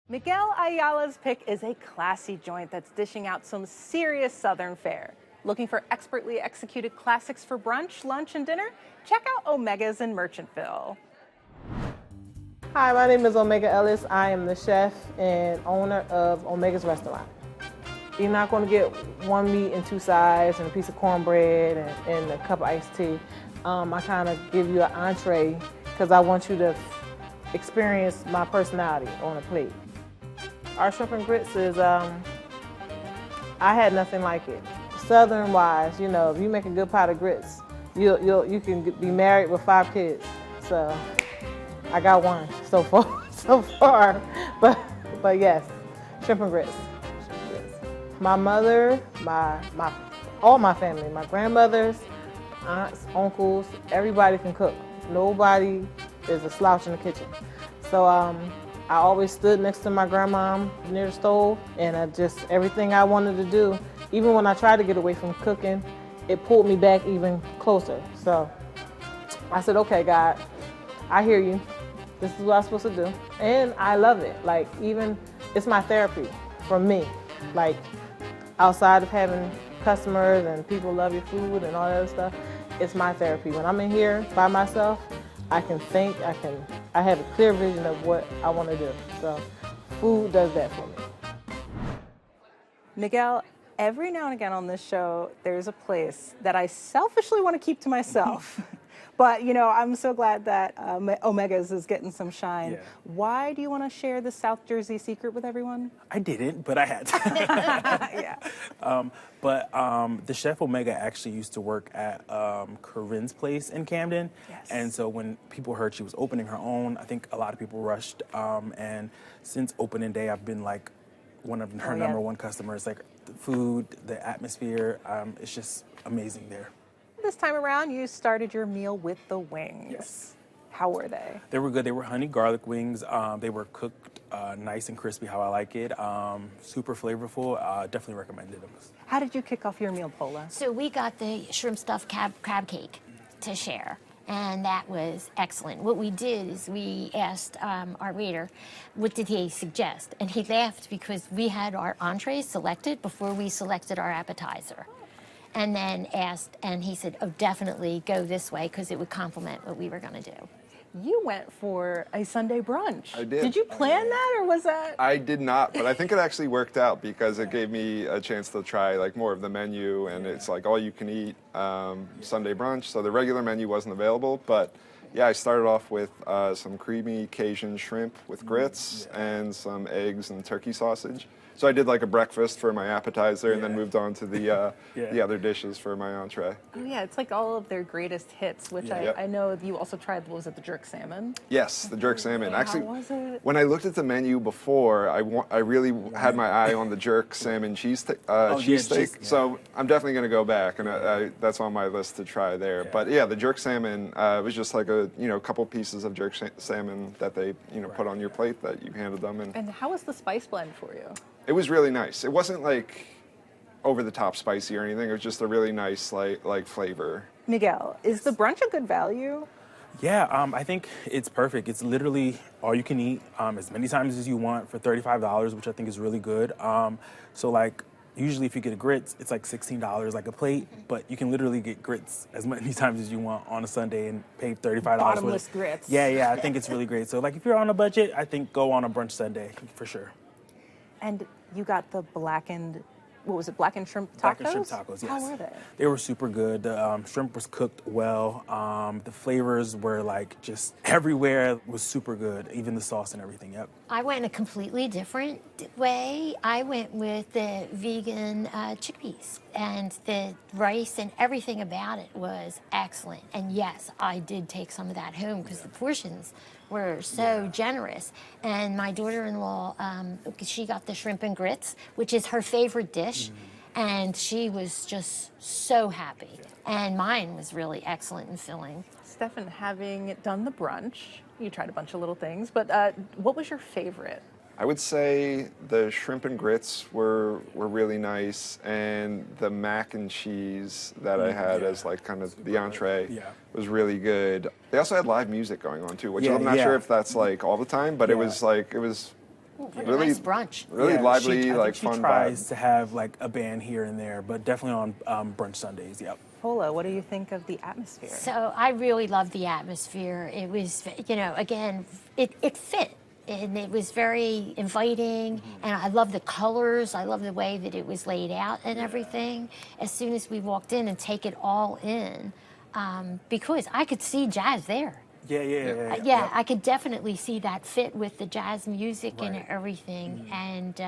Miguel Ayala's Pick is a classy joint that's dishing out some serious Southern fare. Looking for expertly executed classics for brunch, lunch, and dinner? Check out Omega's in Merchantville. Hi, my name is Omega Ellis. I am the chef and owner of Omega's Restaurant. You're not going to get one meat and two sides and a piece of cornbread and a cup of iced tea. I kind of give you an entree because I want you to experience my personality on a plate. Our shrimp and grits is, I had nothing like it. Southern wise, you know, if you make a good pot of grits, you can be married with 5 kids. So I got one so far, but yes, shrimp and grits. My mother, all my family, my grandmothers, aunts, uncles, everybody can cook. Nobody is a slouch in the kitchen. So I always stood next to my grandma near the stove, and everything I wanted to do, even when I tried to get away from cooking, it pulled me back even closer. So I said, okay, God, I hear you. This is what I'm supposed to do. And I love it. Like, even, it's my therapy for me. Like, outside of having customers and people love your food and all that other stuff, it's my therapy. When I'm in here by myself, I can think, I have a clear vision of what I want to do. So food does that for me. Miguel, every now and again on this show, there's a place that I selfishly want to keep to myself. But, you know, I'm so glad that Omega's is getting some shine. Yeah. Why do you want to share the South Jersey secret with everyone? I didn't, but I had to. Yeah. The chef Omega actually used to work at Corinne's place in Camden. Yes. And so when people heard she was opening her own, I think a lot of people rushed. And since opening day, I've been like one of her number one customers. Like the food, the atmosphere, it's just amazing there. This time around, you started your meal with the wings. Yes. How were they? They were good. They were honey garlic wings. They were cooked nice and crispy how I like it. Super flavorful. Definitely recommended them. How did you kick off your meal, Paula? So we got the shrimp stuffed crab cake to share, and that was excellent. What we did is we asked our waiter, what did he suggest? And he laughed because we had our entrees selected before we selected our appetizer. And then asked, and he said, oh, definitely go this way because it would complement what we were going to do. You went for a Sunday brunch. I did. Did you plan that, or was that? I did not, but I think it actually worked out because it gave me a chance to try like more of the menu, and it's like all you can eat Sunday brunch. So the regular menu wasn't available, but yeah, I started off with some creamy Cajun shrimp with grits and some eggs and turkey sausage. So I did like a breakfast for my appetizer and then moved on to the other dishes for my entree. Oh yeah, it's like all of their greatest hits, which I know you also tried. What was it, the jerk salmon? Yes, the jerk salmon. Actually, how was it? When I looked at the menu before, I really had my eye on the jerk salmon cheesesteak. So I'm definitely going to go back, and that's on my list to try there. Yeah. But yeah, the jerk salmon was just like a couple pieces of jerk salmon that they put on your plate that you handed them. And how was the spice blend for you? It was really nice. It wasn't like over the top spicy or anything. It was just a really nice like flavor. Miguel, is the brunch a good value? Yeah, I think it's perfect. It's literally all you can eat as many times as you want for $35, which I think is really good. So like usually if you get a grits, it's like $16 like a plate, but you can literally get grits as many times as you want on a Sunday and pay $35 Bottomless grits. Yeah, I think it's really great. So like if you're on a budget, I think go on a brunch Sunday for sure. And you got the blackened, what was it, blackened shrimp tacos? Blackened shrimp tacos, yes. How were they? They were super good. The shrimp was cooked well. The flavors were like just everywhere. It was super good, even the sauce and everything, yep. I went in a completely different way. I went with the vegan chickpeas, and the rice and everything about it was excellent. And yes, I did take some of that home because the portions were so generous. And my daughter-in-law, she got the shrimp and grits, which is her favorite dish, and she was just so happy. And mine was really excellent and filling. Stefan, having done the brunch, you tried a bunch of little things, but what was your favorite? I would say the shrimp and grits were really nice, and the mac and cheese that I had as like kind of the entree was really good. They also had live music going on too, which I'm not sure if that's like all the time, but it was What a Really- nice brunch. Really Yeah, lively, I think like she fun tries vibe. to have like a band here and there, but definitely on brunch Sundays. Yep. Pola, what do you think of the atmosphere? So I really loved the atmosphere. It was, again, it fit. And it was very inviting, and I love the colors. I love the way that it was laid out and everything. As soon as we walked in and take it all in, because I could see jazz there. Yeah. I could definitely see that fit with the jazz music and Right. everything. And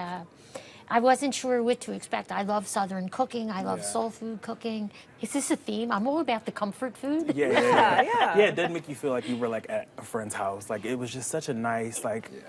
I wasn't sure what to expect. I love Southern cooking. I love Yeah. soul food cooking. Is this a theme? I'm all about the comfort food. Yeah. Yeah. Yeah, it did make you feel like you were like at a friend's house. Like it was just such a nice Exactly.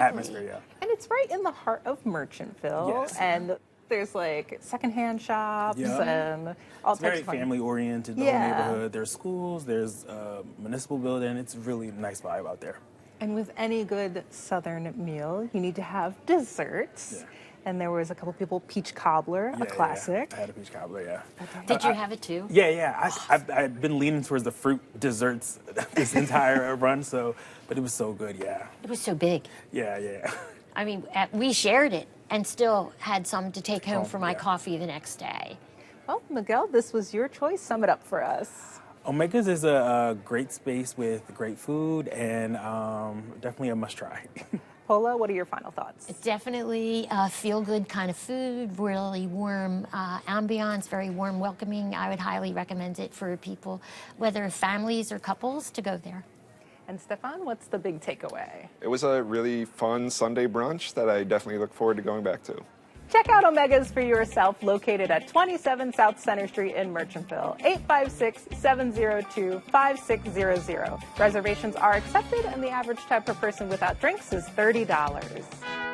atmosphere. Yeah. And it's right in the heart of Merchantville. Yes. And there's like secondhand shops Yeah. and all It's types very of fun. family oriented. The Yeah. whole neighborhood. There's schools. There's a municipal building. It's really nice vibe out there. And with any good Southern meal, you need to have desserts. Yeah. And there was a couple people, peach cobbler, a classic. I had a peach cobbler. Yeah. Did you have it too? Yeah. I've been leaning towards the fruit desserts this entire run. But it was so good. Yeah. It was so big. Yeah. I mean, we shared it and still had some to take home Home, for my yeah. coffee the next day. Well, Miguel, this was your choice. Sum it up for us. Omega's is a great space with great food and definitely a must try. Pola, what are your final thoughts? It's definitely a feel-good kind of food, really warm ambiance, very warm, welcoming. I would highly recommend it for people, whether families or couples, to go there. And Stefan, what's the big takeaway? It was a really fun Sunday brunch that I definitely look forward to going back to. Check out Omega's for yourself, located at 27 South Center Street in Merchantville, 856-702-5600. Reservations are accepted, and the average tab per person without drinks is $30.